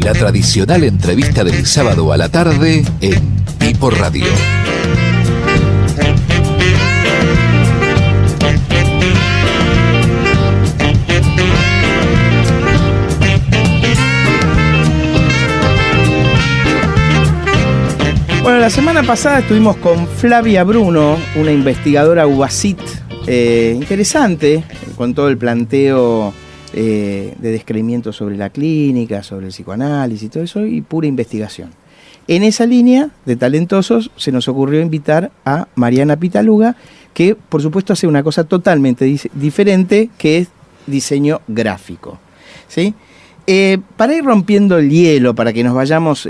La tradicional entrevista del sábado a la tarde en Pipo Radio. Bueno, la semana pasada estuvimos con Flavia Bruno, una investigadora UBASIT interesante, con todo el planteo de descreimiento sobre la clínica, sobre el psicoanálisis y todo eso, y pura investigación. En esa línea de talentosos se nos ocurrió invitar a Mariana Pitaluga, que por supuesto hace una cosa totalmente diferente, que es diseño gráfico, ¿sí? Para ir rompiendo el hielo, para que nos vayamos,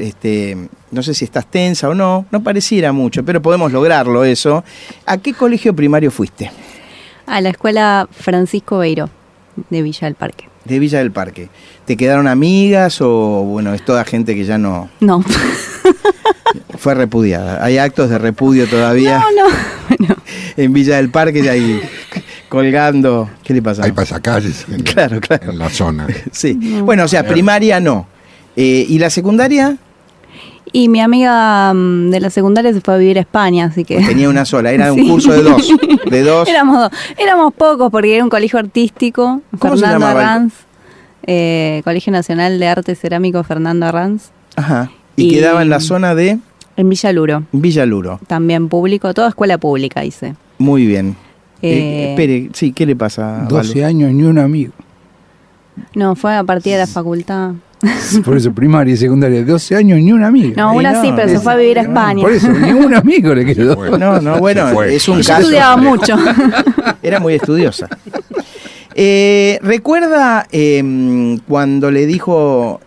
no sé si estás tensa o no pareciera mucho, pero podemos lograrlo eso. ¿A qué colegio primario fuiste? A la escuela Francisco Beiró, de Villa del Parque. De Villa del Parque. ¿Te quedaron amigas o, bueno, es toda gente que ya no? No. Fue repudiada. ¿Hay actos de repudio todavía? No. En Villa del Parque, ahí colgando. ¿Qué le pasa? Hay pasacalles claro. en la zona. Sí. Bueno, o sea, primaria no. ¿Y la secundaria? Y mi amiga de la secundaria se fue a vivir a España, así que... Tenía una sola, era un curso de dos. Éramos dos. Éramos pocos porque era un colegio artístico. ¿Cómo se llamaba? Arranz, Colegio Nacional de Arte Cerámico Fernando Arranz. Ajá. ¿Y quedaba en la zona de? En Villa Luro. Villa Luro. También público, toda escuela pública hice. Muy bien. Espere, sí, ¿qué le pasa? 12 años ni un amigo. No, fue a partir de la facultad. Por eso, primaria y secundaria, 12 años ni un amigo. No, una sí, pero se fue a vivir a España. Por eso, ni un amigo le quedó. No, bueno, es un Yo caso. estudiaba mucho. Era muy estudiosa. ¿Recuerda cuando le dijo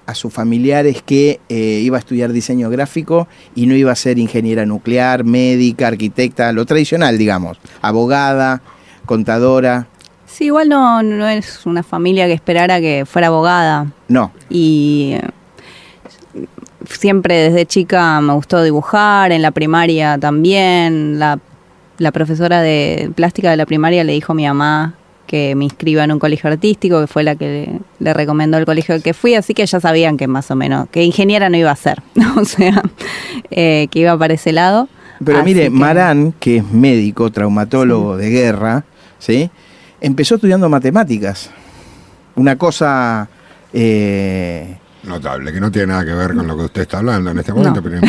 a sus familiares que iba a estudiar diseño gráfico y no iba a ser ingeniera nuclear, médica, arquitecta, lo tradicional, digamos, abogada, contadora? Sí, igual no es una familia que esperara que fuera abogada. No. Y siempre desde chica me gustó dibujar, en la primaria también. La profesora de plástica de la primaria le dijo a mi mamá que me inscriba en un colegio artístico, que fue la que le recomendó el colegio al que fui, así que ya sabían que más o menos, que ingeniera no iba a ser, o sea, que iba para ese lado. Pero así mire, que... Marán, que es médico, traumatólogo de guerra, ¿sí? Empezó estudiando matemáticas. Una cosa... Notable, que no tiene nada que ver con lo que usted está hablando en este momento, No.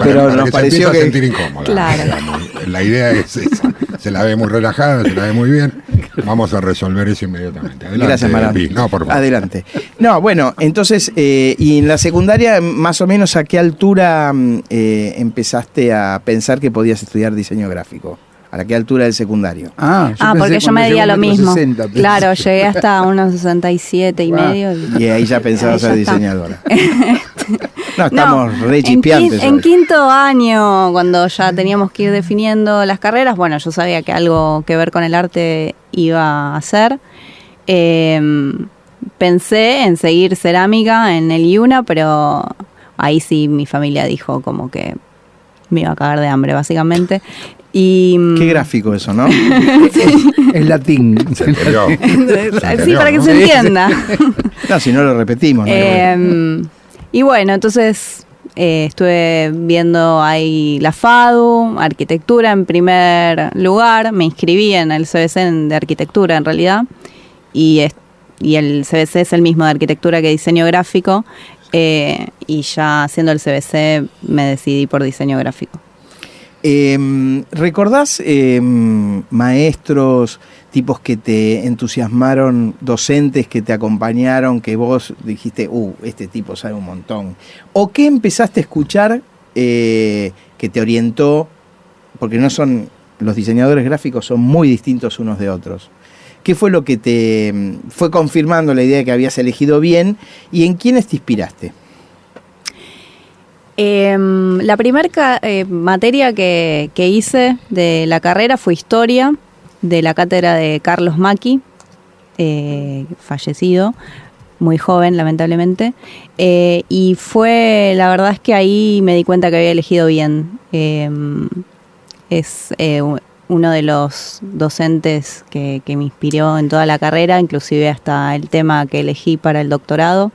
Pero nos que pareció se empiece que... a sentir incómoda. Claro. Digamos. La idea es esa. Se la ve muy relajada, se la ve muy bien. Vamos a resolver eso inmediatamente. Adelante. Gracias, Marán. No, por favor. Adelante. No, bueno, entonces, y en la secundaria, más o menos, ¿a qué altura empezaste a pensar que podías estudiar diseño gráfico? ¿A qué altura del secundario? Porque yo medía lo mismo. Claro, llegué hasta unos 67 y medio. Y ahí ya pensaba ser diseñadora. No, estamos re en chispeantes. En quinto año, cuando ya teníamos que ir definiendo las carreras, bueno, yo sabía que algo que ver con el arte iba a hacer. Pensé en seguir cerámica en el IUNA, pero ahí sí mi familia dijo como que me iba a cagar de hambre, básicamente. Y, qué gráfico eso, ¿no? Es latín. Se entendió. Sí, para que se entienda. No, si no lo repetimos. ¿no? Y bueno, entonces estuve viendo ahí la FADU, arquitectura en primer lugar. Me inscribí en el CBC de arquitectura en realidad. Y el CBC es el mismo de arquitectura que diseño gráfico. Y ya haciendo el CBC me decidí por diseño gráfico. ¿Recordás maestros, tipos que te entusiasmaron, docentes que te acompañaron, que vos dijiste, este tipo sabe un montón? ¿O qué empezaste a escuchar que te orientó? Porque los diseñadores gráficos son muy distintos unos de otros. ¿Qué fue lo que te fue confirmando la idea de que habías elegido bien y en quiénes te inspiraste? La primera materia que hice de la carrera fue historia, de la cátedra de Carlos Macchi, fallecido, muy joven lamentablemente, y la verdad es que ahí me di cuenta que había elegido bien. Es uno de los docentes que me inspiró en toda la carrera, inclusive hasta el tema que elegí para el doctorado.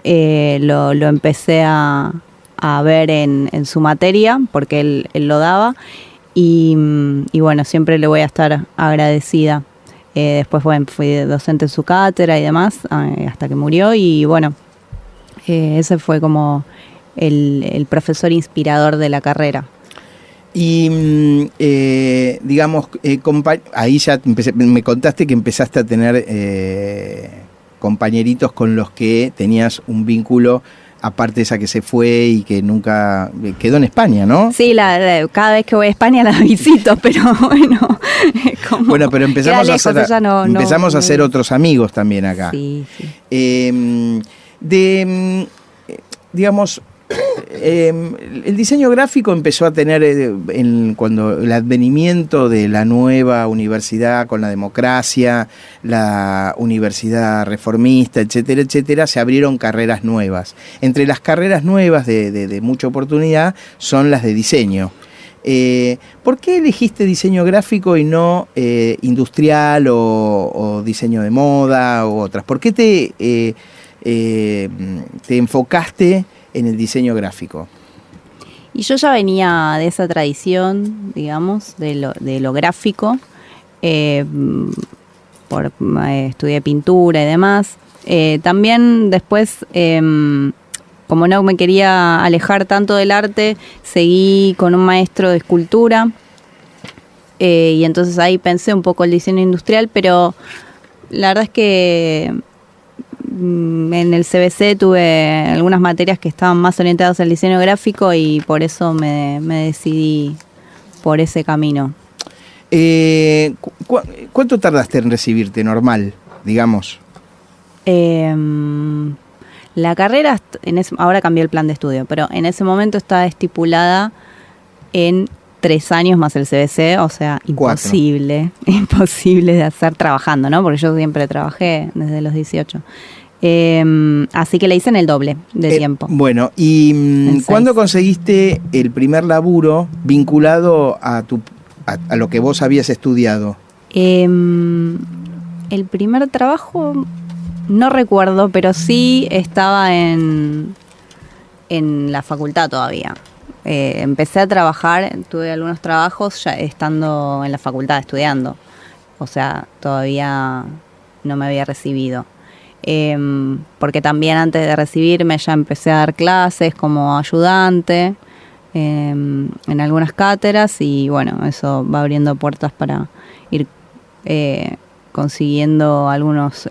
lo empecé a ver en su materia, porque él lo daba, y bueno, siempre le voy a estar agradecida. Después fui docente en su cátedra y demás, hasta que murió, y bueno, ese fue como el profesor inspirador de la carrera. Y digamos, ahí ya me contaste que empezaste a tener compañeritos con los que tenías un vínculo, aparte de esa que se fue y que nunca quedó en España, ¿no? Sí, cada vez que voy a España la visito, pero bueno. Bueno, pero empezamos a hacer otros amigos también acá. Sí, sí. Digamos, el diseño gráfico empezó a tener, cuando el advenimiento de la nueva universidad con la democracia, la universidad reformista, etcétera, etcétera, se abrieron carreras nuevas. Entre las carreras nuevas de mucha oportunidad son las de diseño. ¿Por qué elegiste diseño gráfico y no industrial o diseño de moda u otras? ¿Por qué te enfocaste en el diseño gráfico? Y yo ya venía de esa tradición, digamos, de lo gráfico. Estudié pintura y demás. También después, como no me quería alejar tanto del arte, seguí con un maestro de escultura. Y entonces ahí pensé un poco el diseño industrial, pero la verdad es que en el CBC tuve algunas materias que estaban más orientadas al diseño gráfico y por eso me decidí por ese camino. ¿Cuánto tardaste en recibirte normal, digamos? La carrera, ahora cambié el plan de estudio, pero en ese momento estaba estipulada en 3 años más el CBC, o sea, imposible de hacer trabajando, ¿no? Porque yo siempre trabajé desde los 18. Así que le hice en el doble de tiempo. Bueno, ¿y cuándo conseguiste el primer laburo vinculado a lo que vos habías estudiado? El primer trabajo no recuerdo, pero sí estaba en la facultad todavía. Empecé a trabajar, tuve algunos trabajos ya estando en la facultad estudiando, o sea, todavía no me había recibido. Porque también antes de recibirme ya empecé a dar clases como ayudante en algunas cátedras y bueno, eso va abriendo puertas para ir consiguiendo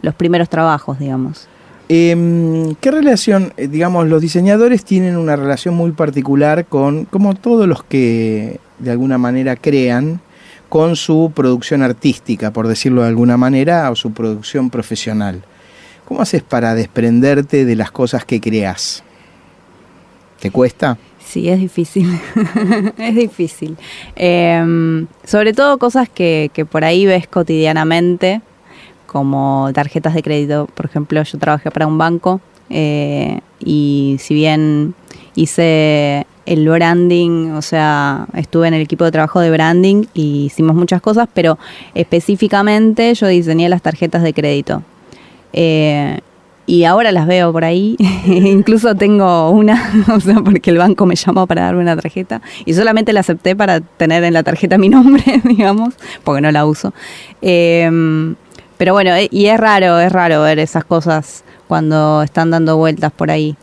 los primeros trabajos, digamos. ¿Qué relación, digamos, los diseñadores tienen una relación muy particular como todos los que de alguna manera crean, con su producción artística, por decirlo de alguna manera, o su producción profesional? ¿Cómo haces para desprenderte de las cosas que creas? ¿Te cuesta? Sí, es difícil. Es difícil. Sobre todo cosas que por ahí ves cotidianamente, como tarjetas de crédito. Por ejemplo, yo trabajé para un banco y si bien hice el branding, o sea, estuve en el equipo de trabajo de branding y hicimos muchas cosas, pero específicamente yo diseñé las tarjetas de crédito. Y ahora las veo por ahí, incluso tengo una, o sea, porque el banco me llamó para darme una tarjeta y solamente la acepté para tener en la tarjeta mi nombre, digamos, porque no la uso. Pero bueno, y es raro ver esas cosas cuando están dando vueltas por ahí.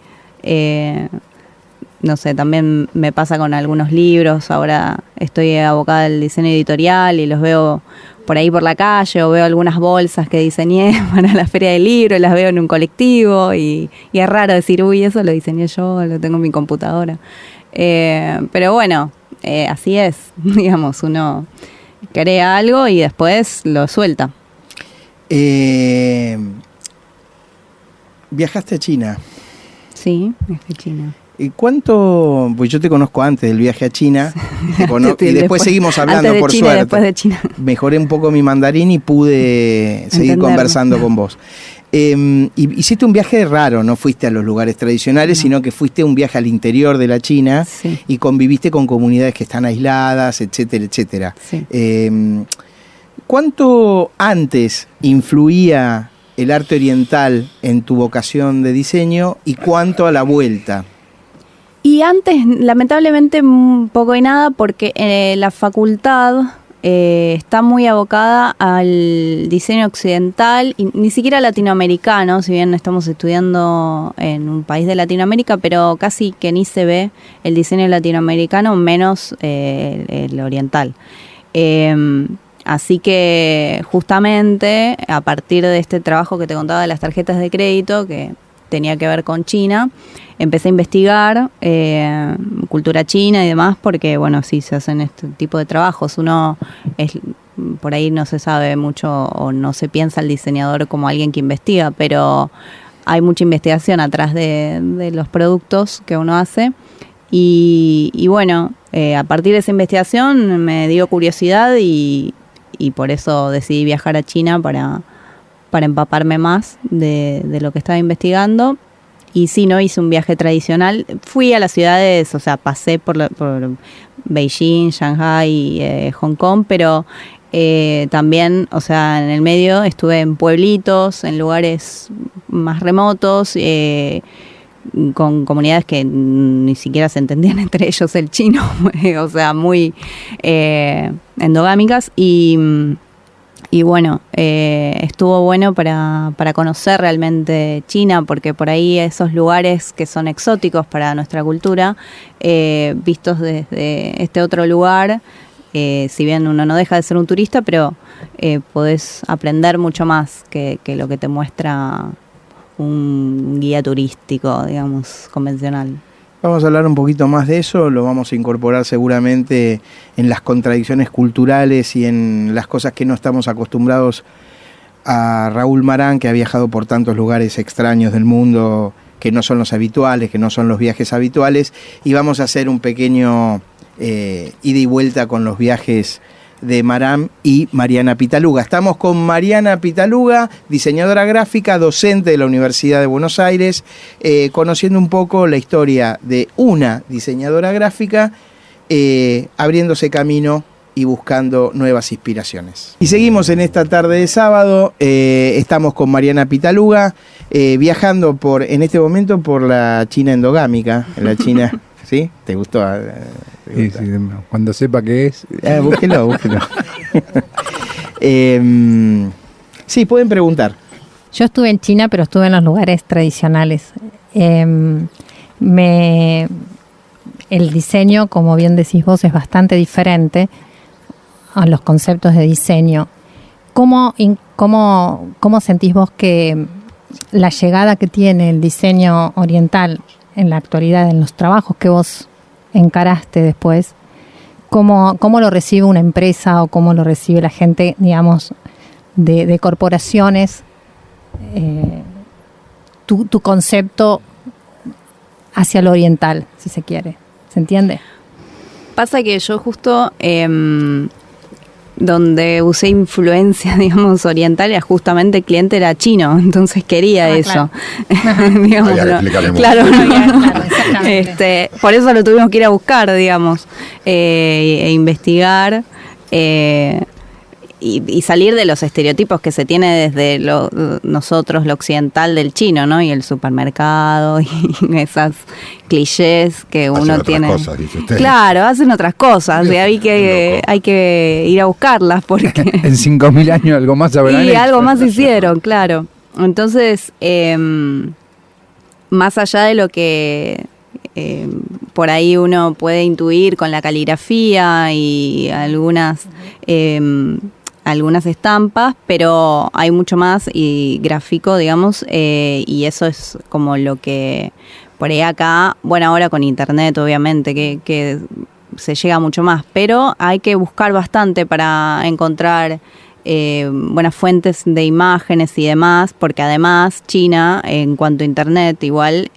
No sé, también me pasa con algunos libros, ahora estoy abocada al diseño editorial y los veo por ahí por la calle o veo algunas bolsas que diseñé para la feria del libro y las veo en un colectivo y es raro decir, uy, eso lo diseñé yo, lo tengo en mi computadora. Pero bueno, así es, digamos, uno crea algo y después lo suelta. ¿Viajaste a China? Sí, viajé a China. ¿Y cuánto? Pues yo te conozco antes del viaje a China y después seguimos hablando, antes de por China, suerte. Después de China. Mejoré un poco mi mandarín y pude seguir conversando con vos. Y hiciste un viaje raro, no fuiste a los lugares tradicionales, sino que fuiste un viaje al interior de la China y conviviste con comunidades que están aisladas, etcétera, etcétera. Sí. ¿Cuánto antes influía el arte oriental en tu vocación de diseño y cuánto a la vuelta? Y antes, lamentablemente, un poco y nada, porque la facultad está muy abocada al diseño occidental y ni siquiera latinoamericano, si bien estamos estudiando en un país de Latinoamérica, pero casi que ni se ve el diseño latinoamericano, menos el oriental. Así que justamente a partir de este trabajo que te contaba de las tarjetas de crédito, que tenía que ver con China, empecé a investigar cultura china y demás, porque bueno, sí se hacen este tipo de trabajos. Uno por ahí no se sabe mucho o no se piensa el diseñador como alguien que investiga, pero hay mucha investigación atrás de los productos que uno hace. Y bueno, a partir de esa investigación me dio curiosidad y por eso decidí viajar a China para empaparme más de lo que estaba investigando. Y sí, no hice un viaje tradicional. Fui a las ciudades, o sea, pasé por Beijing, Shanghai, Hong Kong, pero también, o sea, en el medio estuve en pueblitos, en lugares más remotos, con comunidades que ni siquiera se entendían entre ellos el chino, o sea, muy endogámicas. Y bueno, estuvo bueno para conocer realmente China, porque por ahí esos lugares que son exóticos para nuestra cultura, vistos desde este otro lugar, si bien uno no deja de ser un turista, pero podés aprender mucho más que lo que te muestra un guía turístico, digamos, convencional. Vamos a hablar un poquito más de eso, lo vamos a incorporar seguramente en las contradicciones culturales y en las cosas que no estamos acostumbrados a Raúl Marán, que ha viajado por tantos lugares extraños del mundo que no son los habituales, que no son los viajes habituales, y vamos a hacer un pequeño ida y vuelta con los viajes de Marán y Mariana Pitaluga. Estamos con Mariana Pitaluga, diseñadora gráfica, docente de la Universidad de Buenos Aires, conociendo un poco la historia de una diseñadora gráfica, abriéndose camino y buscando nuevas inspiraciones. Y seguimos en esta tarde de sábado, estamos con Mariana Pitaluga, viajando en este momento por la China endogámica, la China... ¿Sí? ¿Te gustó? Sí, cuando sepa qué es. Búsquelo. Sí, pueden preguntar. Yo estuve en China, pero estuve en los lugares tradicionales. El diseño, como bien decís vos, es bastante diferente a los conceptos de diseño. ¿Cómo sentís vos que la llegada que tiene el diseño oriental en la actualidad, en los trabajos que vos encaraste después, cómo lo recibe una empresa o cómo lo recibe la gente, digamos, de corporaciones, tu concepto hacia lo oriental, si se quiere? ¿Se entiende? Pasa que yo justo donde usé influencia, digamos, oriental, era justamente el cliente era chino, entonces quería eso. Claro. Digamos, claro, por eso lo tuvimos que ir a buscar, digamos, e investigar y salir de los estereotipos que se tiene desde nosotros, lo occidental del chino, ¿no? Y el supermercado y esas clichés que uno tiene. Hacen otras cosas, dice usted. Claro, hacen otras cosas. Y hay que ir a buscarlas porque en 5.000 años algo más habrán hecho. Y algo más hicieron, claro. Entonces, más allá de lo que por ahí uno puede intuir con la caligrafía y algunas estampas, pero hay mucho más y gráfico, digamos, y eso es como lo que por ahí acá, bueno, ahora con internet obviamente que se llega mucho más, pero hay que buscar bastante para encontrar buenas fuentes de imágenes y demás, porque además China, en cuanto a internet, igual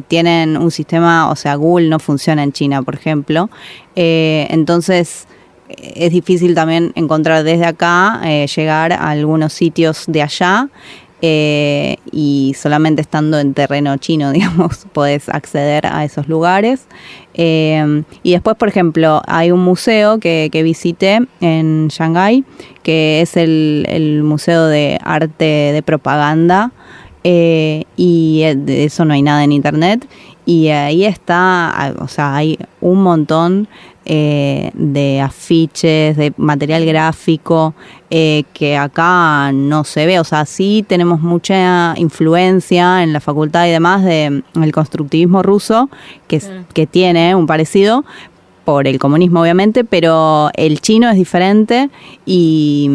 tienen un sistema, o sea, Google no funciona en China, por ejemplo, entonces es difícil también encontrar desde acá, llegar a algunos sitios de allá. y solamente estando en terreno chino, digamos, podés acceder a esos lugares. Y después, por ejemplo, hay un museo que visité en Shanghái, que es el Museo de Arte de Propaganda, y de eso no hay nada en internet, y ahí está, o sea, hay un montón de afiches, de material gráfico que acá no se ve. O sea, sí tenemos mucha influencia en la facultad y demás del constructivismo ruso, que tiene un parecido por el comunismo, obviamente, pero el chino es diferente y,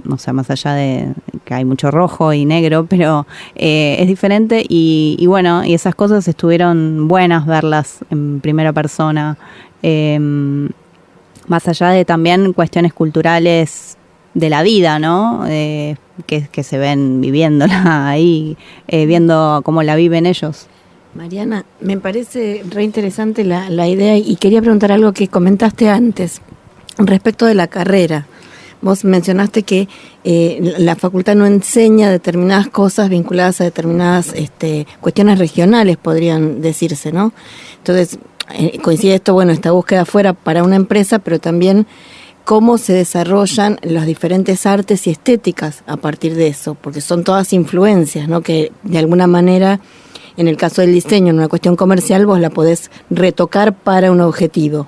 o sea, más allá de que hay mucho rojo y negro, pero es diferente y bueno, y esas cosas estuvieron buenas verlas en primera persona, más allá de también cuestiones culturales de la vida, ¿no? Que se ven viviéndola ahí, viendo cómo la viven ellos. Mariana, me parece re interesante la idea y quería preguntar algo que comentaste antes respecto de la carrera. Vos mencionaste que la facultad no enseña determinadas cosas vinculadas a determinadas cuestiones regionales, podrían decirse, ¿no? Entonces, coincide esto, bueno, esta búsqueda fuera para una empresa, pero también cómo se desarrollan las diferentes artes y estéticas a partir de eso, porque son todas influencias, ¿no? Que de alguna manera, en el caso del diseño, en una cuestión comercial, vos la podés retocar para un objetivo.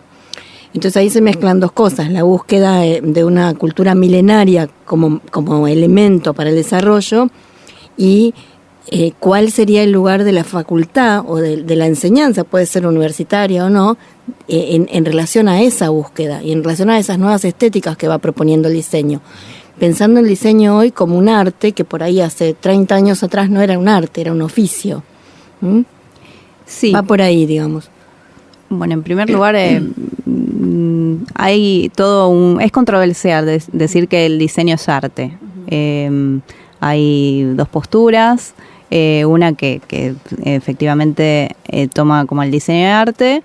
Entonces ahí se mezclan dos cosas, la búsqueda de una cultura milenaria como elemento para el desarrollo y cuál sería el lugar de la facultad o de la enseñanza, puede ser universitaria o no, en relación a esa búsqueda y en relación a esas nuevas estéticas que va proponiendo el diseño. Pensando el diseño hoy como un arte que por ahí hace 30 años atrás no era un arte, era un oficio. Sí. Va por ahí, digamos. Bueno, en primer lugar, hay es controversial decir que el diseño es arte. Hay dos posturas, una que efectivamente toma como el diseño de arte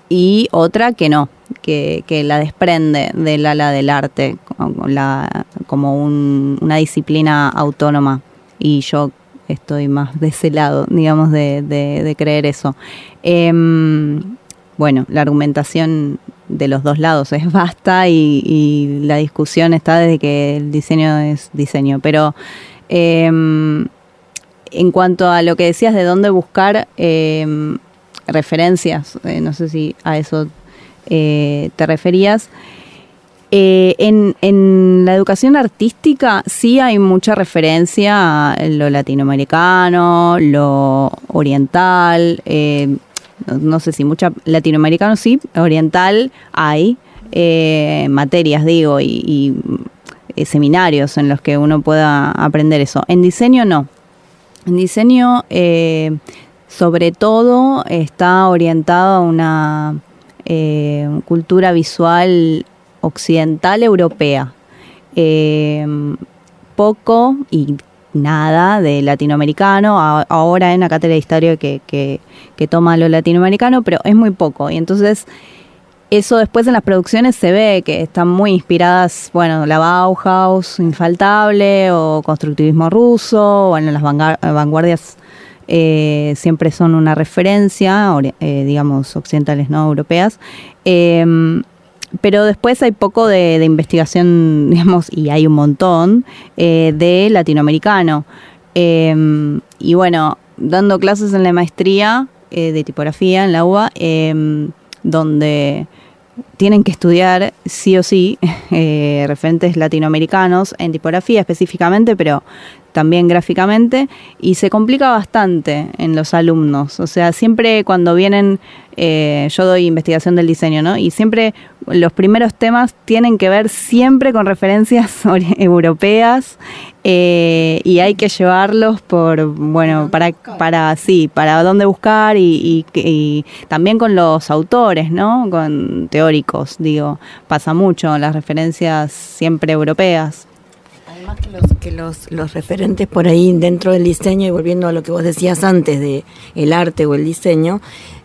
y otra que no, que la desprende del ala del arte como una disciplina autónoma, y yo estoy más de ese lado, digamos, de creer eso. Bueno, la argumentación de los dos lados es vasta y la discusión está desde que el diseño es diseño. Pero en cuanto a lo que decías de dónde buscar referencias, no sé si a eso te referías. En la educación artística sí hay mucha referencia a lo latinoamericano, lo oriental, no sé si mucha latinoamericano sí, oriental hay, materias digo, y seminarios en los que uno pueda aprender eso. En diseño no. En diseño sobre todo está orientado a una cultura visual occidental europea, poco y nada de latinoamericano. Ahora hay una cátedra de historia que toma lo latinoamericano, pero es muy poco, y entonces eso después en las producciones se ve que están muy inspiradas, bueno, la Bauhaus, infaltable, o constructivismo ruso, bueno, las vanguardias siempre son una referencia, digamos, occidentales, no europeas. Pero después hay poco de investigación, digamos, y hay un montón de latinoamericano. Y bueno, dando clases en la maestría de tipografía en la UBA, donde tienen que estudiar sí o sí referentes latinoamericanos en tipografía específicamente, pero también gráficamente, y se complica bastante en los alumnos. O sea, siempre cuando vienen, yo doy investigación del diseño, ¿no? Y siempre los primeros temas tienen que ver siempre con referencias europeas, y hay que llevarlos por, bueno, para dónde buscar y también con los autores, ¿no? Con teóricos, digo, pasa mucho, las referencias siempre europeas. Además que los referentes por ahí dentro del diseño, y volviendo a lo que vos decías antes de el arte o el diseño,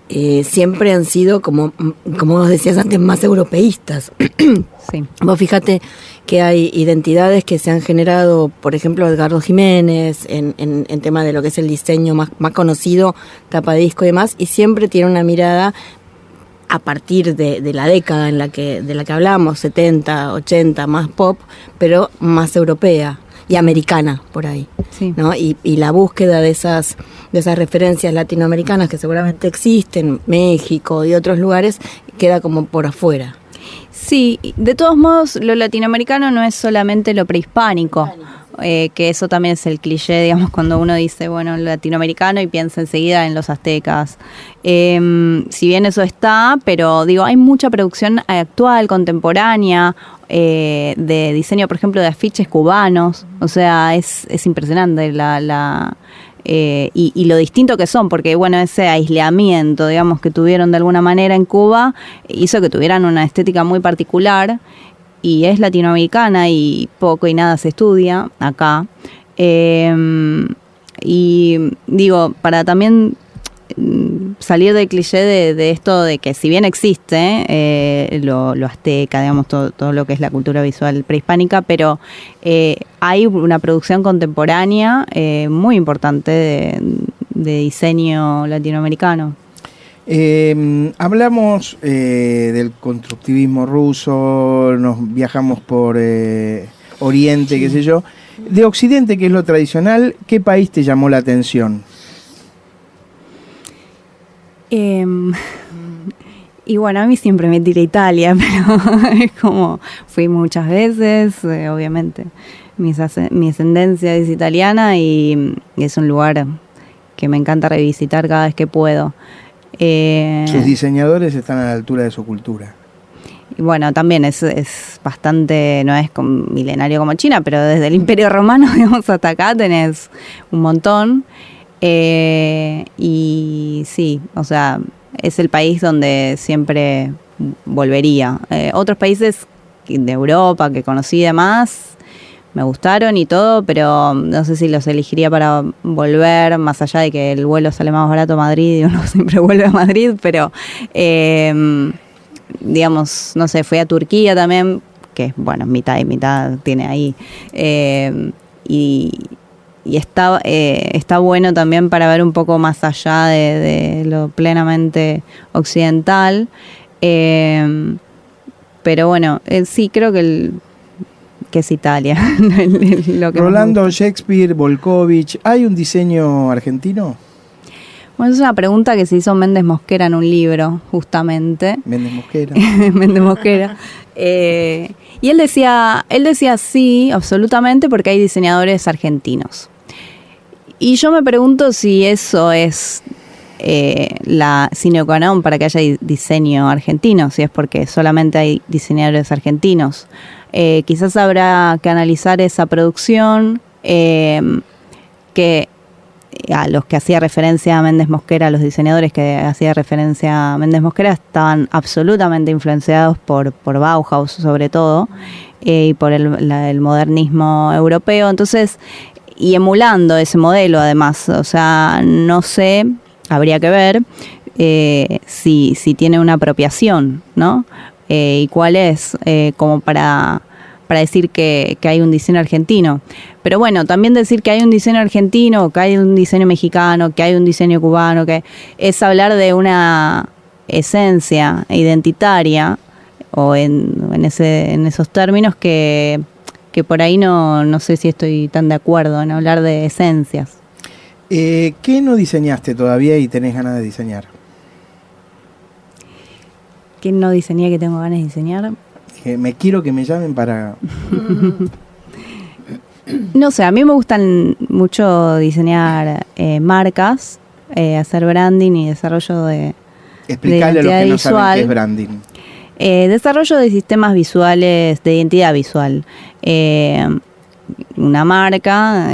siempre han sido, como vos decías antes, más europeístas. Sí. Vos fíjate que hay identidades que se han generado, por ejemplo, Edgardo Jiménez, en tema de lo que es el diseño más conocido, tapadisco y demás, y siempre tiene una mirada a partir de la década de la que hablamos, 70, 80, más pop, pero más europea y americana por ahí, Sí. ¿no? Y la búsqueda de esas referencias latinoamericanas que seguramente existen, México y otros lugares, queda como por afuera. Sí, de todos modos, lo latinoamericano no es solamente lo prehispánico, que eso también es el cliché, digamos, cuando uno dice, bueno, latinoamericano y piensa enseguida en los aztecas. Si bien eso está, pero digo, hay mucha producción actual, contemporánea, de diseño, por ejemplo, de afiches cubanos. O sea, es impresionante y lo distinto que son, porque bueno, ese aislamiento, digamos, que tuvieron de alguna manera en Cuba, hizo que tuvieran una estética muy particular, y es latinoamericana y poco y nada se estudia acá. Y digo, para también salir del cliché de esto de que si bien existe lo azteca, digamos, todo lo que es la cultura visual prehispánica, pero hay una producción contemporánea muy importante de diseño latinoamericano. Hablamos del constructivismo ruso, nos viajamos por Oriente, qué sé yo. De Occidente, que es lo tradicional, ¿qué país te llamó la atención? Y bueno, a mí siempre me tira Italia, pero es como fui muchas veces, obviamente. Mi ascendencia es italiana y es un lugar que me encanta revisitar cada vez que puedo. Sus diseñadores están a la altura de su cultura. Y bueno, también es bastante, no es milenario como China, pero desde el Imperio Romano, digamos, hasta acá tenés un montón. Y sí, o sea, es el país donde siempre volvería. Otros países de Europa que conocí y demás me gustaron y todo, pero no sé si los elegiría para volver, más allá de que el vuelo sale más barato a Madrid y uno siempre vuelve a Madrid, pero digamos, no sé, fui a Turquía también, que bueno, mitad y mitad tiene ahí, y está bueno también para ver un poco más allá de lo plenamente occidental, pero bueno, sí, creo que es Italia. Lo que Rolando, Shakespeare, Volkovich, ¿hay un diseño argentino? Bueno, es una pregunta que se hizo Méndez Mosquera en un libro, justamente. Méndez Mosquera. Méndez Mosquera. Y él decía sí, absolutamente, porque hay diseñadores argentinos. Y yo me pregunto si eso es la sine qua non para que haya diseño argentino, si es porque solamente hay diseñadores argentinos. Quizás habrá que analizar esa producción, que a los que hacía referencia a Méndez Mosquera, los diseñadores que hacía referencia a Méndez Mosquera estaban absolutamente influenciados por Bauhaus sobre todo, y por el modernismo europeo, entonces, y emulando ese modelo además, o sea, no sé, habría que ver si tiene una apropiación, ¿no? Y cuál es, como para decir que hay un diseño argentino. Pero bueno, también decir que hay un diseño argentino, que hay un diseño mexicano, que hay un diseño cubano, que es hablar de una esencia identitaria, o en esos términos que por ahí no sé si estoy tan de acuerdo en hablar de esencias. ¿Qué no diseñaste todavía y tenés ganas de diseñar? ¿Qué no diseñé que tengo ganas de diseñar? Me quiero que me llamen para... No sé, a mí me gustan mucho diseñar marcas, hacer branding y desarrollo de Explicarle a los que no visual. saben qué es branding. Desarrollo de sistemas visuales, de identidad visual. Una marca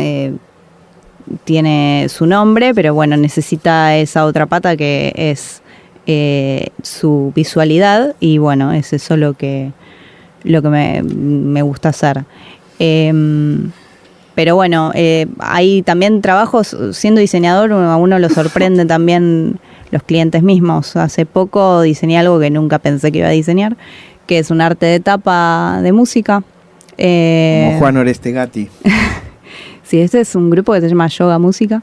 tiene su nombre, pero bueno, necesita esa otra pata que es su visualidad, y bueno, es eso lo que me gusta hacer. Pero bueno, hay también trabajos, siendo diseñador, a uno lo sorprende también los clientes mismos. Hace poco diseñé algo que nunca pensé que iba a diseñar, que es un arte de tapa de música. Como Juan Oreste Gatti. Sí, este es un grupo que se llama Yoga Música.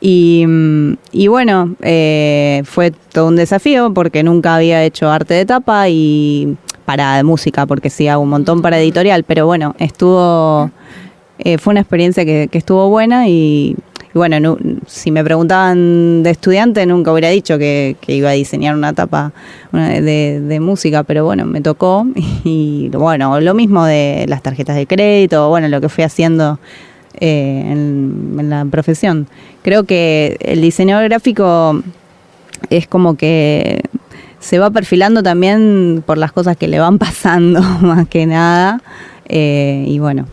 Y bueno, fue todo un desafío porque nunca había hecho arte de tapa y para música, porque sí hago un montón para editorial, pero bueno, fue una experiencia que estuvo buena y bueno, si me preguntaban de estudiante nunca hubiera dicho que iba a diseñar una tapa de música, pero bueno, me tocó y bueno, lo mismo de las tarjetas de crédito, bueno, lo que fui haciendo en la profesión. Creo que el diseñador gráfico es como que se va perfilando también por las cosas que le van pasando, más que nada, y bueno,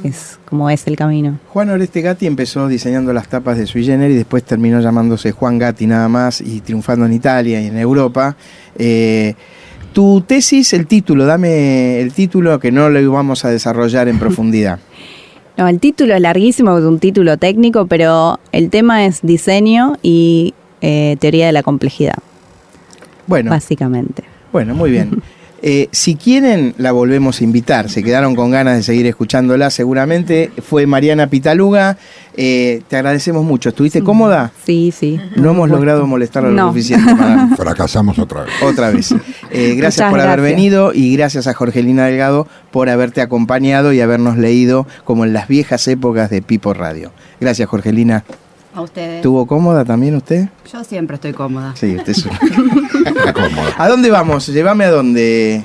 es como es el camino. Juan Oreste Gatti empezó diseñando las tapas de Sui Generis y después terminó llamándose Juan Gatti nada más y triunfando en Italia y en Europa. Tu tesis, el título, dame el título que no lo vamos a desarrollar en profundidad. No, el título es larguísimo, es un título técnico, pero el tema es diseño y teoría de la complejidad. Bueno, básicamente. Bueno, muy bien. Si quieren, la volvemos a invitar. Se quedaron con ganas de seguir escuchándola, seguramente. Fue Mariana Pitaluga. Te agradecemos mucho. ¿Estuviste cómoda? Sí, sí. No hemos logrado molestarla lo suficiente. Fracasamos otra vez. Otra vez. Gracias por haber venido y gracias a Jorgelina Delgado por haberte acompañado y habernos leído como en las viejas épocas de Pipo Radio. Gracias, Jorgelina. A ustedes. ¿Estuvo cómoda también usted? Yo siempre estoy cómoda. Sí, usted es ¿A dónde vamos? Llévame a dónde.